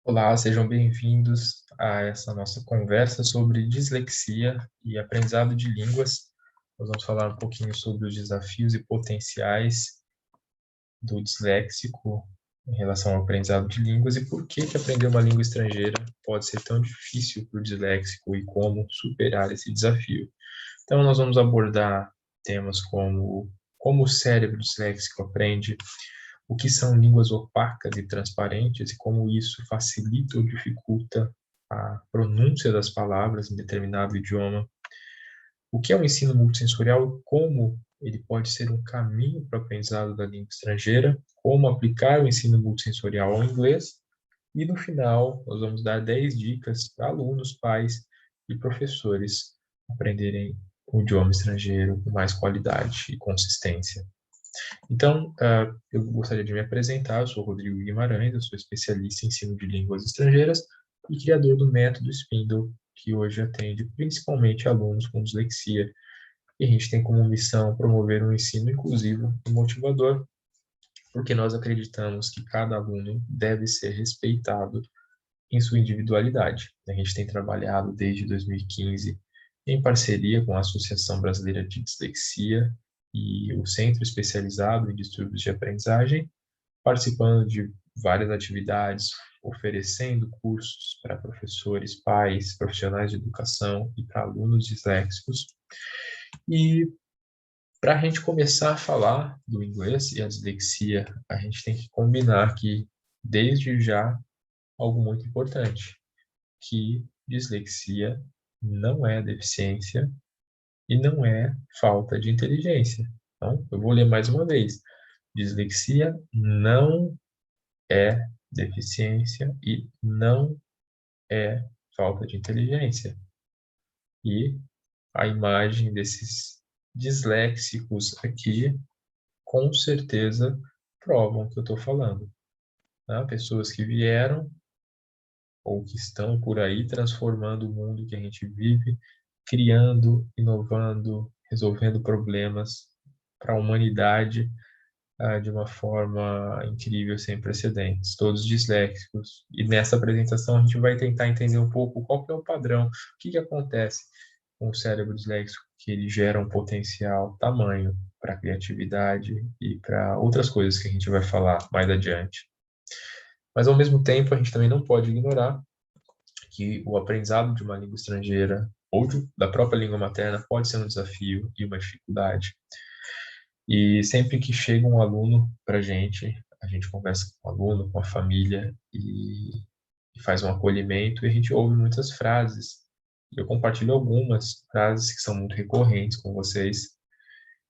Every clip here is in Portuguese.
Olá, sejam bem-vindos a essa nossa conversa sobre dislexia e aprendizado de línguas. Nós vamos falar um pouquinho sobre os desafios e potenciais do disléxico em relação ao aprendizado de línguas e por que aprender uma língua estrangeira pode ser tão difícil para o disléxico e como superar esse desafio. Então, nós vamos abordar temas como o cérebro disléxico aprende, o que são línguas opacas e transparentes e como isso facilita ou dificulta a pronúncia das palavras em determinado idioma, o que é o ensino multissensorial e como ele pode ser um caminho para o aprendizado da língua estrangeira, como aplicar o ensino multissensorial ao inglês, e no final nós vamos dar 10 dicas para alunos, pais e professores aprenderem o idioma estrangeiro com mais qualidade e consistência. Então, eu gostaria de me apresentar. Eu sou Rodrigo Guimarães, eu sou especialista em ensino de línguas estrangeiras e criador do método Spindle, que hoje atende principalmente alunos com dislexia. E a gente tem como missão promover um ensino inclusivo e motivador, porque nós acreditamos que cada aluno deve ser respeitado em sua individualidade. A gente tem trabalhado desde 2015 em parceria com a Associação Brasileira de Dislexia e o Centro Especializado em Distúrbios de Aprendizagem, participando de várias atividades, oferecendo cursos para professores, pais, profissionais de educação e para alunos disléxicos. E para a gente começar a falar do inglês e a dislexia, a gente tem que combinar que, desde já, algo muito importante, que dislexia não é deficiência e não é falta de inteligência. Então, eu vou ler mais uma vez. Dislexia não é deficiência e não é falta de inteligência. E a imagem desses disléxicos aqui, com certeza, provam o que eu estou falando. Tá? Pessoas que vieram ou que estão por aí transformando o mundo que a gente vive, criando, inovando, resolvendo problemas para a humanidade de uma forma incrível, sem precedentes, todos disléxicos. E nessa apresentação a gente vai tentar entender um pouco qual que é o padrão, o que acontece com o cérebro disléxico, que ele gera um potencial tamanho para a criatividade e para outras coisas que a gente vai falar mais adiante. Mas, ao mesmo tempo, a gente também não pode ignorar que o aprendizado de uma língua estrangeira ou da própria língua materna pode ser um desafio e uma dificuldade. E sempre que chega um aluno para a gente conversa com o aluno, com a família e faz um acolhimento e a gente ouve muitas frases. Eu compartilho algumas frases que são muito recorrentes com vocês,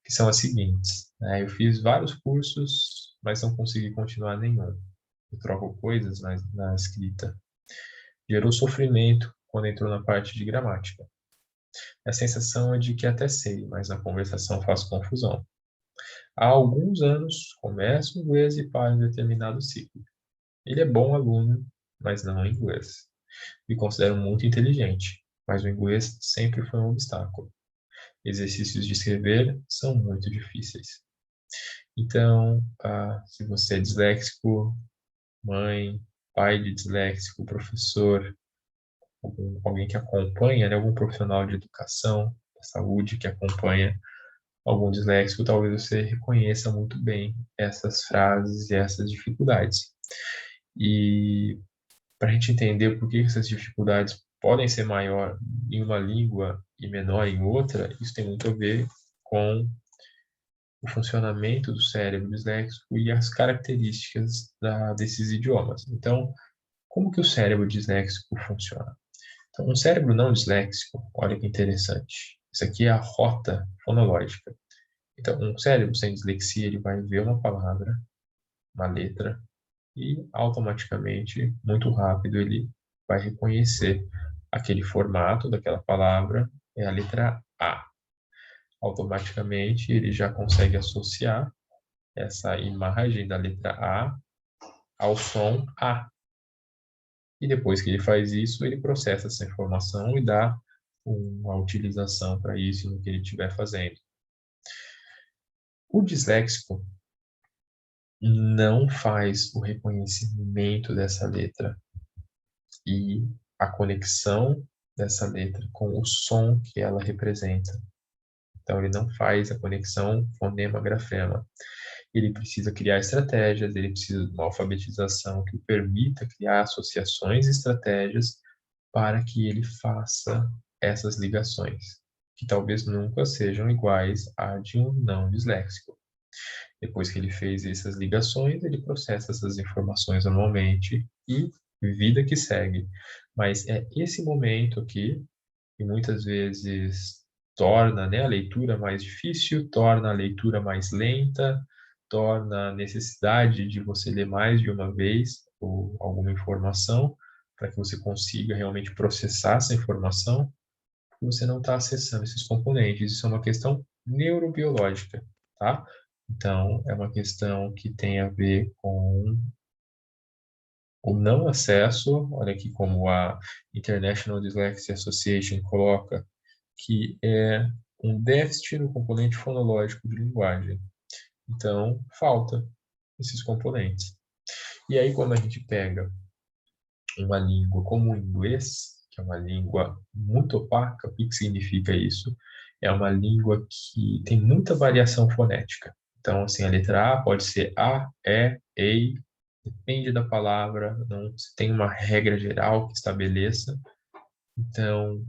que são as seguintes, né? Eu fiz vários cursos, mas não consegui continuar nenhum. Eu troco coisas na escrita. Gerou sofrimento quando entrou na parte de gramática. A sensação é de que até sei, mas na conversação faço confusão. Há alguns anos começo inglês e paro em determinado ciclo. Ele é bom aluno, mas não em inglês. Me considero muito inteligente, mas o inglês sempre foi um obstáculo. Exercícios de escrever são muito difíceis. Então, se você é disléxico, mãe, pai de disléxico, professor, alguém que acompanha, né, algum profissional de educação, da saúde que acompanha algum disléxico, talvez você reconheça muito bem essas frases e essas dificuldades. E para a gente entender por que essas dificuldades podem ser maior em uma língua e menor em outra, isso tem muito a ver com o funcionamento do cérebro disléxico e as características desses idiomas. Então, como que o cérebro disléxico funciona? Então, um cérebro não disléxico, olha que interessante. Isso aqui é a rota fonológica. Então, um cérebro sem dislexia, ele vai ver uma palavra, uma letra, e automaticamente, muito rápido, ele vai reconhecer aquele formato daquela palavra, é a letra A. Automaticamente, ele já consegue associar essa imagem da letra A ao som A. E depois que ele faz isso, ele processa essa informação e dá uma utilização para isso no que ele estiver fazendo. O disléxico não faz o reconhecimento dessa letra. e a conexão dessa letra com o som que ela representa. Então, ele não faz a conexão fonema-grafema. Ele precisa criar estratégias, ele precisa de uma alfabetização que o permita criar associações e estratégias para que ele faça essas ligações, que talvez nunca sejam iguais à de um não disléxico. Depois que ele fez essas ligações, ele processa essas informações normalmente e vida que segue. Mas é esse momento aqui que muitas vezes torna, né, a leitura mais difícil, torna a leitura mais lenta, torna a necessidade de você ler mais de uma vez ou alguma informação para que você consiga realmente processar essa informação, porque você não está acessando esses componentes. Isso é uma questão neurobiológica, tá? Então, é uma questão que tem a ver com o não acesso, olha aqui como a International Dyslexia Association coloca, que é um déficit no componente fonológico de linguagem. Então, falta esses componentes. E aí, quando a gente pega uma língua como o inglês, que é uma língua muito opaca, o que significa isso? É uma língua que tem muita variação fonética. Então, assim, a letra A pode ser A, E, EI, depende da palavra, não se tem uma regra geral que estabeleça. Então,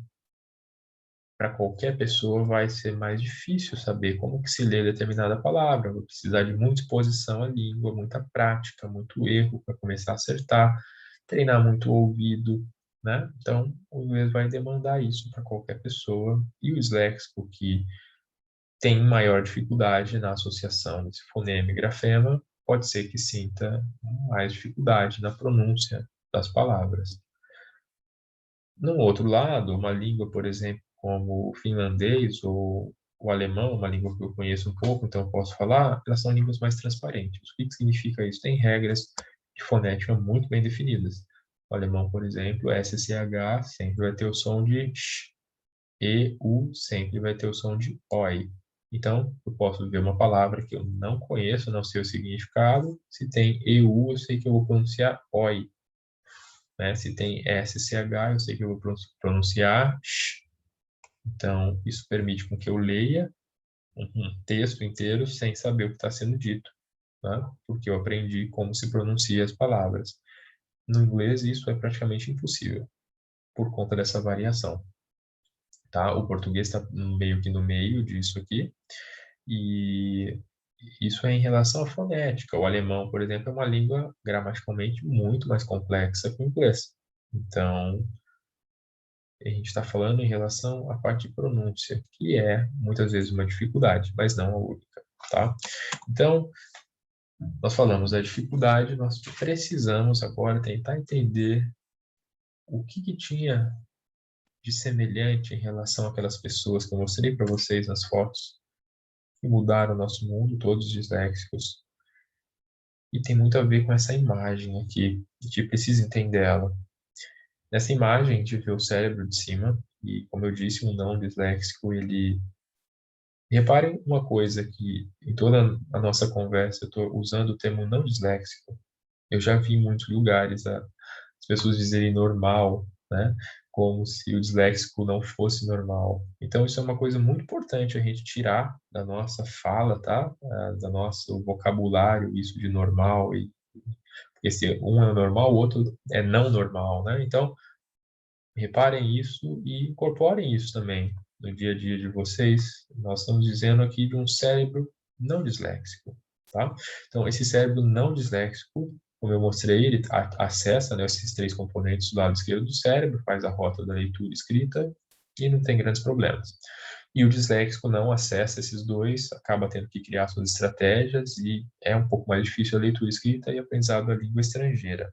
para qualquer pessoa vai ser mais difícil saber como que se lê determinada palavra, vai precisar de muita exposição à língua, muita prática, muito erro para começar a acertar, treinar muito o ouvido, né? Então, o inglês vai demandar isso para qualquer pessoa, e o disléxico que tem maior dificuldade na associação desse fonema e grafema, pode ser que sinta mais dificuldade na pronúncia das palavras. No outro lado, uma língua, por exemplo, como o finlandês ou o alemão, uma língua que eu conheço um pouco, então eu posso falar, elas são línguas mais transparentes. O que significa isso? Tem regras de fonética muito bem definidas. O alemão, por exemplo, SCH sempre vai ter o som de sh, e, u sempre vai ter o som de oi. Então, eu posso ver uma palavra que eu não conheço, não sei o significado. Se tem EU, eu sei que eu vou pronunciar oi, né? Se tem SCH, eu sei que eu vou pronunciar sh. Então, isso permite com que eu leia um texto inteiro sem saber o que está sendo dito, né? Porque eu aprendi como se pronuncia as palavras. No inglês, isso é praticamente impossível, por conta dessa variação, tá? O português está meio que no meio disso aqui, e isso é em relação à fonética. O alemão, por exemplo, é uma língua gramaticalmente muito mais complexa que o inglês. Então, a gente está falando em relação à parte de pronúncia, que é muitas vezes uma dificuldade, mas não a única, tá? Então, nós falamos da dificuldade, nós precisamos agora tentar entender o que tinha de semelhante em relação àquelas pessoas que eu mostrei para vocês nas fotos, que mudaram o nosso mundo, todos disléxicos, e tem muito a ver com essa imagem aqui, a gente precisa entender ela. Nessa imagem, a gente vê o cérebro de cima, e como eu disse, um não disléxico, ele... Reparem uma coisa que em toda a nossa conversa eu estou usando o termo não disléxico. Eu já vi em muitos lugares as pessoas dizerem normal, né? Como se o disléxico não fosse normal. Então isso é uma coisa muito importante a gente tirar da nossa fala, tá? Da nosso vocabulário, isso de normal e porque se um é normal, o outro é não normal, né? Então reparem isso e incorporem isso também no dia a dia de vocês. Nós estamos dizendo aqui de um cérebro não disléxico, tá? Então, esse cérebro não disléxico, como eu mostrei, ele acessa, né, esses três componentes do lado esquerdo do cérebro, faz a rota da leitura e escrita e não tem grandes problemas. E o disléxico não acessa esses dois, acaba tendo que criar suas estratégias e é um pouco mais difícil a leitura escrita e aprendizado da língua estrangeira.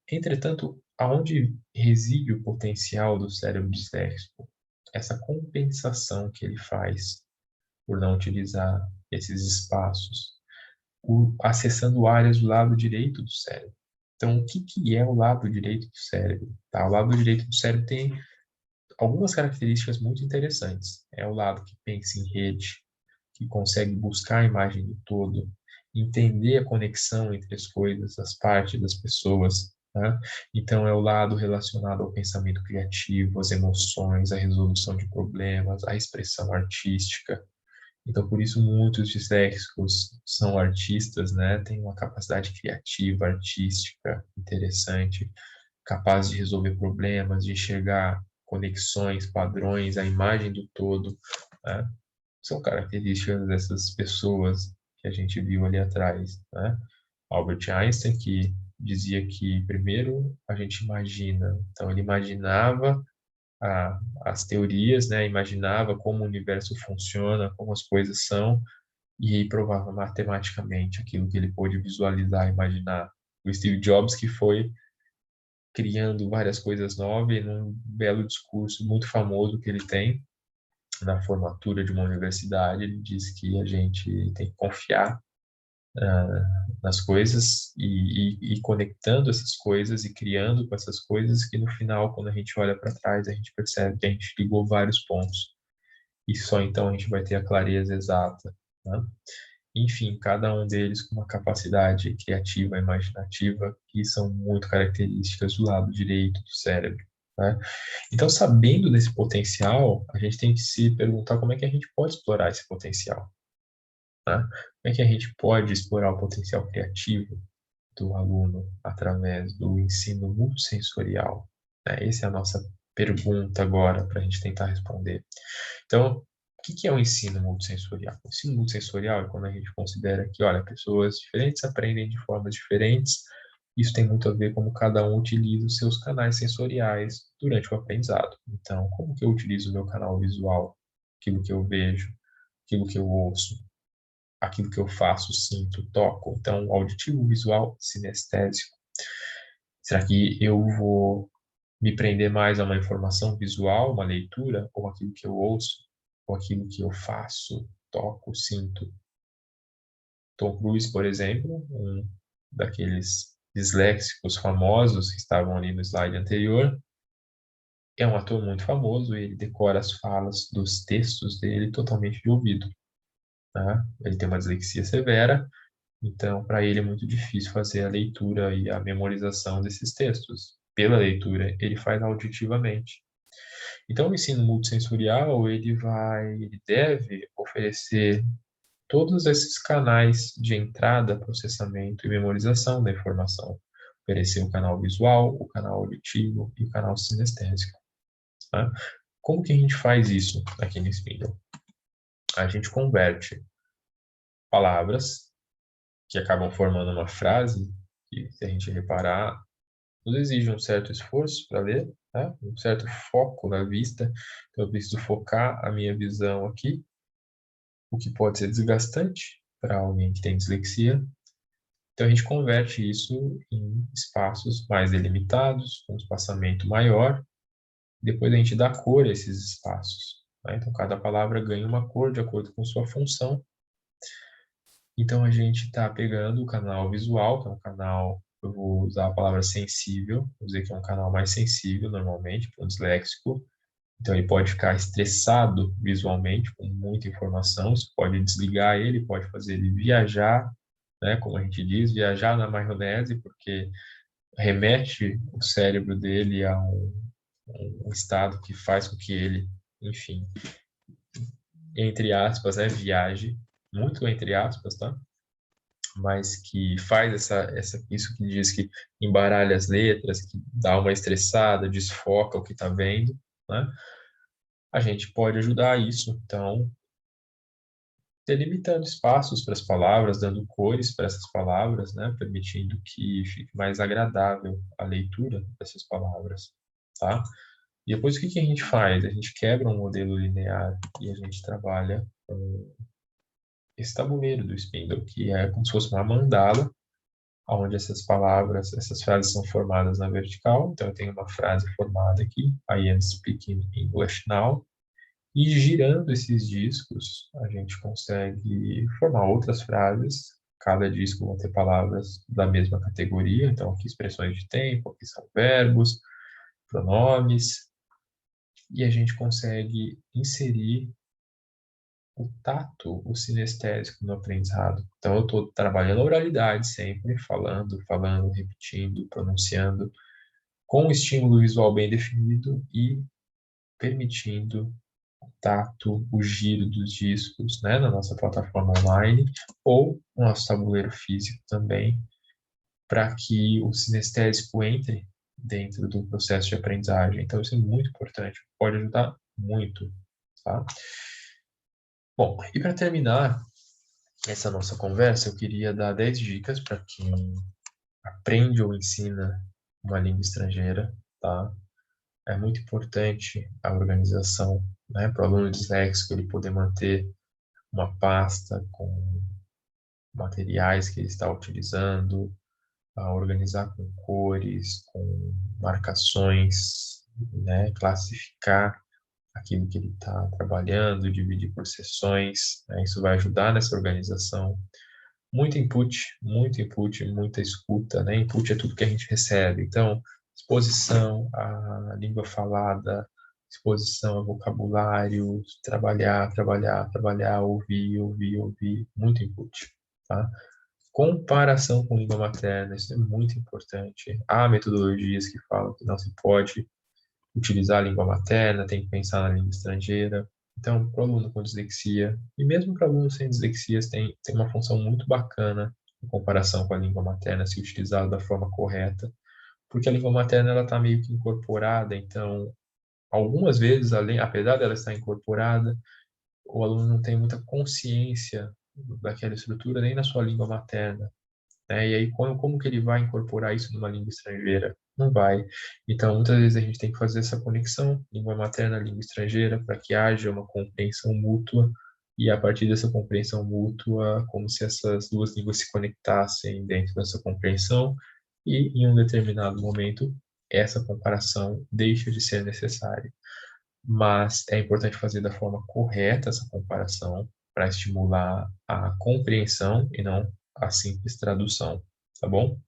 Entretanto, aonde reside o potencial do cérebro disléxico? Essa compensação que ele faz por não utilizar esses espaços, acessando áreas do lado direito do cérebro. Então, o que é o lado direito do cérebro? Tá? O lado direito do cérebro tem algumas características muito interessantes. É o lado que pensa em rede, que consegue buscar a imagem do todo, entender a conexão entre as coisas, as partes das pessoas, tá? Então, é o lado relacionado ao pensamento criativo, às emoções, à resolução de problemas, à expressão artística. Então, por isso, muitos disléxicos são artistas, né? Têm uma capacidade criativa, artística, interessante, capaz de resolver problemas, de enxergar conexões, padrões, a imagem do todo, né? São características dessas pessoas que a gente viu ali atrás, né? Albert Einstein, que dizia que primeiro a gente imagina, então ele imaginava as teorias, né? Imaginava como o universo funciona, como as coisas são, e aí provava matematicamente aquilo que ele pôde visualizar, imaginar. O Steve Jobs, que foi criando várias coisas novas, e num belo discurso muito famoso que ele tem na formatura de uma universidade, ele diz que a gente tem que confiar nas coisas e conectando essas coisas e criando com essas coisas que no final, quando a gente olha para trás, a gente percebe que a gente ligou vários pontos e só então a gente vai ter a clareza exata, né? Enfim, cada um deles com uma capacidade criativa, imaginativa, que são muito características do lado direito do cérebro, né? Então, sabendo desse potencial, a gente tem que se perguntar como é que a gente pode explorar esse potencial, né? Como é que a gente pode explorar o potencial criativo do aluno através do ensino multissensorial, né? Essa é a nossa pergunta agora para a gente tentar responder. Então, o que é o ensino multissensorial? O ensino multissensorial é quando a gente considera que, olha, pessoas diferentes aprendem de formas diferentes. Isso tem muito a ver como cada um utiliza os seus canais sensoriais durante o aprendizado. Então, como que eu utilizo o meu canal visual? Aquilo que eu vejo, aquilo que eu ouço, aquilo que eu faço, sinto, toco. Então, auditivo, visual, sinestésico. Será que eu vou me prender mais a uma informação visual, uma leitura, ou aquilo que eu ouço, ou aquilo que eu faço, toco, sinto? Tom Cruise, por exemplo, um daqueles disléxicos famosos que estavam ali no slide anterior, é um ator muito famoso e ele decora as falas dos textos dele totalmente de ouvido, tá? Ele tem uma dislexia severa, então para ele é muito difícil fazer a leitura e a memorização desses textos. Pela leitura, ele faz auditivamente. Então, o ensino multissensorial, ele deve oferecer todos esses canais de entrada, processamento e memorização da informação. Oferecer o canal visual, o canal auditivo e o canal sinestésico, tá? Como que a gente faz isso aqui no Spindle? A gente converte palavras que acabam formando uma frase, que se a gente reparar, nos exige um certo esforço para ler, tá? Um certo foco na vista. Então, eu preciso focar a minha visão aqui, o que pode ser desgastante para alguém que tem dislexia. Então, a gente converte isso em espaços mais delimitados, com um espaçamento maior. Depois a gente dá cor a esses espaços, tá? Então, cada palavra ganha uma cor de acordo com sua função. Então, a gente está pegando o canal visual, que é um canal, eu vou usar a palavra sensível, vou dizer que é um canal mais sensível, normalmente, para um disléxico. Então, ele pode ficar estressado visualmente, com muita informação. Isso pode desligar ele, pode fazer ele viajar, né? Como a gente diz, viajar na maionese, porque remete o cérebro dele a um estado que faz com que ele, enfim, entre aspas, viaje, muito entre aspas, tá? Mas que faz isso que diz que embaralha as letras, que dá uma estressada, desfoca o que está vendo, né? A gente pode ajudar isso, então, delimitando espaços para as palavras, dando cores para essas palavras, né? Permitindo que fique mais agradável a leitura dessas palavras, tá? E depois o que que a gente faz? A gente quebra um modelo linear e a gente trabalha com esse tabuleiro do Spindle, que é como se fosse uma mandala, onde essas palavras, essas frases são formadas na vertical. Então, eu tenho uma frase formada aqui, I am speaking English now. E girando esses discos, a gente consegue formar outras frases. Cada disco vão ter palavras da mesma categoria. Então, aqui expressões de tempo, aqui são verbos, pronomes. E a gente consegue inserir o tato, o sinestésico no aprendizado. Então, eu estou trabalhando a oralidade sempre, falando, falando, repetindo, pronunciando, com um estímulo visual bem definido e permitindo o tato, o giro dos discos, né, na nossa plataforma online ou no nosso tabuleiro físico também, para que o sinestésico entre dentro do processo de aprendizagem. Então, isso é muito importante, pode ajudar muito, tá? Bom, e para terminar essa nossa conversa, eu queria dar 10 dicas para quem aprende ou ensina uma língua estrangeira, tá? É muito importante a organização, né, para o aluno disléxico ele poder manter uma pasta com materiais que ele está utilizando, a organizar com cores, com marcações, né, classificar aquilo que ele está trabalhando, dividir por sessões, né, isso vai ajudar nessa organização. Muito input, muita escuta, né? Input é tudo que a gente recebe. Então, exposição à língua falada, exposição ao vocabulário, trabalhar, trabalhar, trabalhar, ouvir, ouvir, ouvir, muito input, tá? Comparação com língua materna, isso é muito importante. Há metodologias que falam que não se pode utilizar a língua materna, tem que pensar na língua estrangeira. Então, para o aluno com dislexia, e mesmo para alunos sem dislexias, tem uma função muito bacana em comparação com a língua materna, se utilizada da forma correta, porque a língua materna ela está meio que incorporada, então, algumas vezes, apesar dela estar incorporada, o aluno não tem muita consciência daquela estrutura nem na sua língua materna, né? E aí, como que ele vai incorporar isso numa língua estrangeira? Não vai. Então, muitas vezes a gente tem que fazer essa conexão, língua materna, língua estrangeira, para que haja uma compreensão mútua, e a partir dessa compreensão mútua, como se essas duas línguas se conectassem dentro dessa compreensão, e em um determinado momento, essa comparação deixa de ser necessária. Mas é importante fazer da forma correta essa comparação para estimular a compreensão e não a simples tradução, tá bom?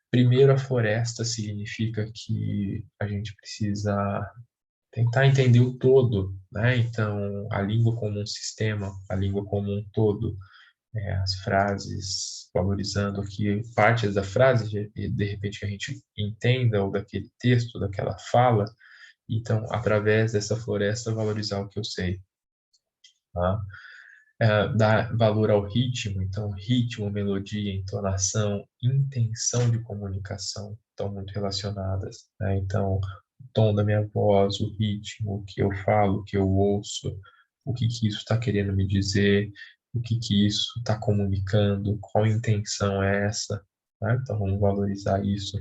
Primeiro, a floresta significa que a gente precisa tentar entender o todo, né? Então, a língua como um sistema, a língua como um todo, as frases, valorizando aqui partes da frase, de repente que a gente entenda, ou daquele texto, daquela fala, então, através dessa floresta, valorizar o que eu sei, tá? Dar valor ao ritmo, então, ritmo, melodia, entonação, intenção de comunicação estão muito relacionadas, né? Então, o tom da minha voz, o ritmo, o que eu falo, o que eu ouço, o que que isso está querendo me dizer, o que que isso está comunicando, qual intenção é essa, né? Então, vamos valorizar isso.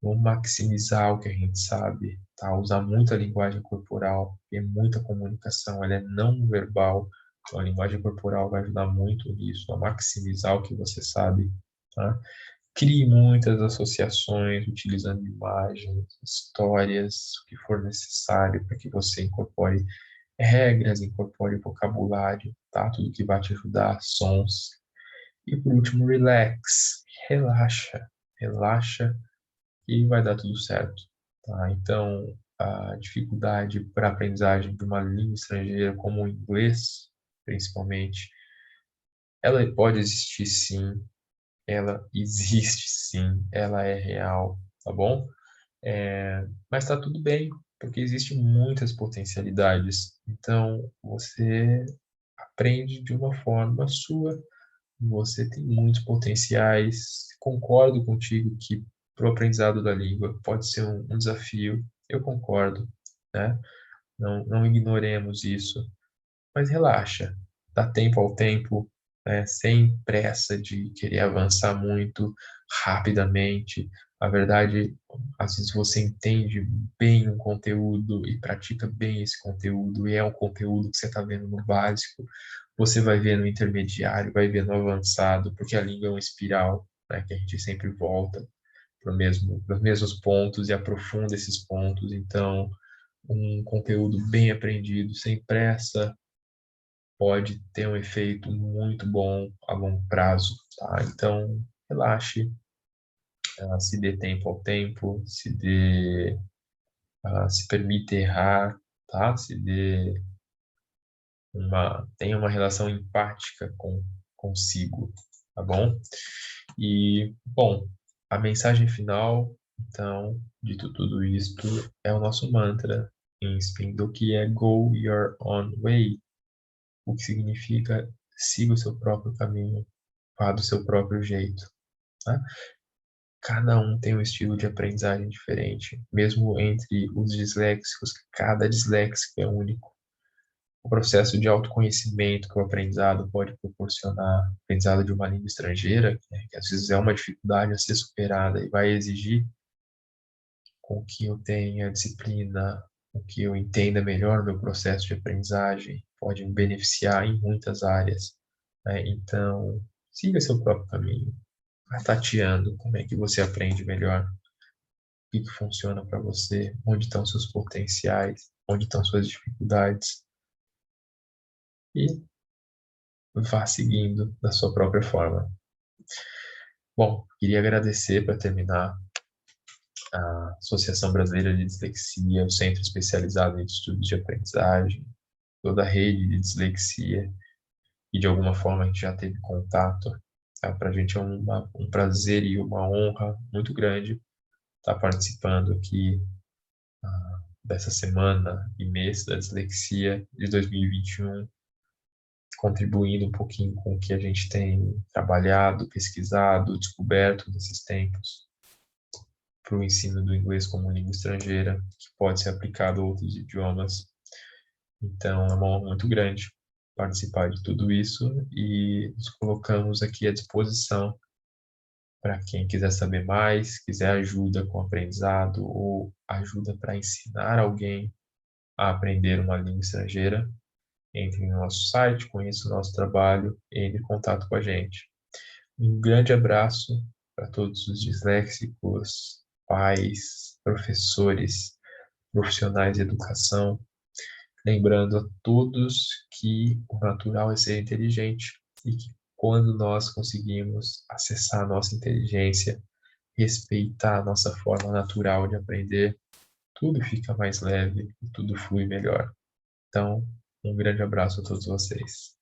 Vamos maximizar o que a gente sabe, tá? Usar muita linguagem corporal, porque muita comunicação, ela é não verbal, então a linguagem corporal vai ajudar muito nisso, a maximizar o que você sabe, tá? Crie muitas associações, utilizando imagens, histórias, o que for necessário para que você incorpore regras, incorpore vocabulário, tá? Tudo que vai te ajudar, sons. E por último, relax, relaxa, relaxa e vai dar tudo certo, tá? Então, a dificuldade para a aprendizagem de uma língua estrangeira, como o inglês, principalmente, ela pode existir sim, ela existe sim, ela é real, tá bom? Mas tá tudo bem, porque existem muitas potencialidades. Então, você aprende de uma forma sua, você tem muitos potenciais. Concordo contigo que para o aprendizado da língua pode ser um desafio. Eu concordo, né? Não ignoremos isso. Mas relaxa, dá tempo ao tempo, né? Sem pressa de querer avançar muito rapidamente. Na verdade, às vezes você entende bem um conteúdo e pratica bem esse conteúdo, e é um conteúdo que você está vendo no básico, você vai ver no intermediário, vai ver no avançado, porque a língua é uma espiral, né? Que a gente sempre volta para os mesmos pontos e aprofunda esses pontos. Então, um conteúdo bem aprendido, sem pressa, pode ter um efeito muito bom a longo prazo, tá? Então, relaxe, se dê tempo ao tempo, se permita errar, tá? Se dê tenha uma relação empática consigo, tá bom? E, bom, a mensagem final, então, de tudo isto, é o nosso mantra em Spindle, que é Go Your Own Way, o que significa siga o seu próprio caminho, vá do seu próprio jeito, tá? Cada um tem um estilo de aprendizagem diferente, mesmo entre os disléxicos, cada disléxico é único. O processo de autoconhecimento que o aprendizado pode proporcionar, aprendizado de uma língua estrangeira, né, que às vezes é uma dificuldade a ser superada e vai exigir com que eu tenha disciplina, com que eu entenda melhor o meu processo de aprendizagem, pode me beneficiar em muitas áreas, né? Então, siga seu próprio caminho, vá tateando como é que você aprende melhor, o que funciona para você, onde estão seus potenciais, onde estão suas dificuldades, e vá seguindo da sua própria forma. Bom, queria agradecer para terminar a Associação Brasileira de Dislexia, o Centro Especializado em Estudos de Aprendizagem, toda a rede de dislexia, e de alguma forma a gente já teve contato. Tá? Para a gente é um prazer e uma honra muito grande estar participando aqui dessa semana e mês da dislexia de 2021, contribuindo um pouquinho com o que a gente tem trabalhado, pesquisado, descoberto nesses tempos para o ensino do inglês como língua estrangeira, que pode ser aplicado a outros idiomas. Então, é uma honra muito grande participar de tudo isso e nos colocamos aqui à disposição para quem quiser saber mais, quiser ajuda com o aprendizado ou ajuda para ensinar alguém a aprender uma língua estrangeira. Entre no nosso site, conheça o nosso trabalho e entre em contato com a gente. Um grande abraço para todos os disléxicos, pais, professores, profissionais de educação. Lembrando a todos que o natural é ser inteligente e que quando nós conseguimos acessar a nossa inteligência, respeitar a nossa forma natural de aprender, tudo fica mais leve e tudo flui melhor. Então, um grande abraço a todos vocês.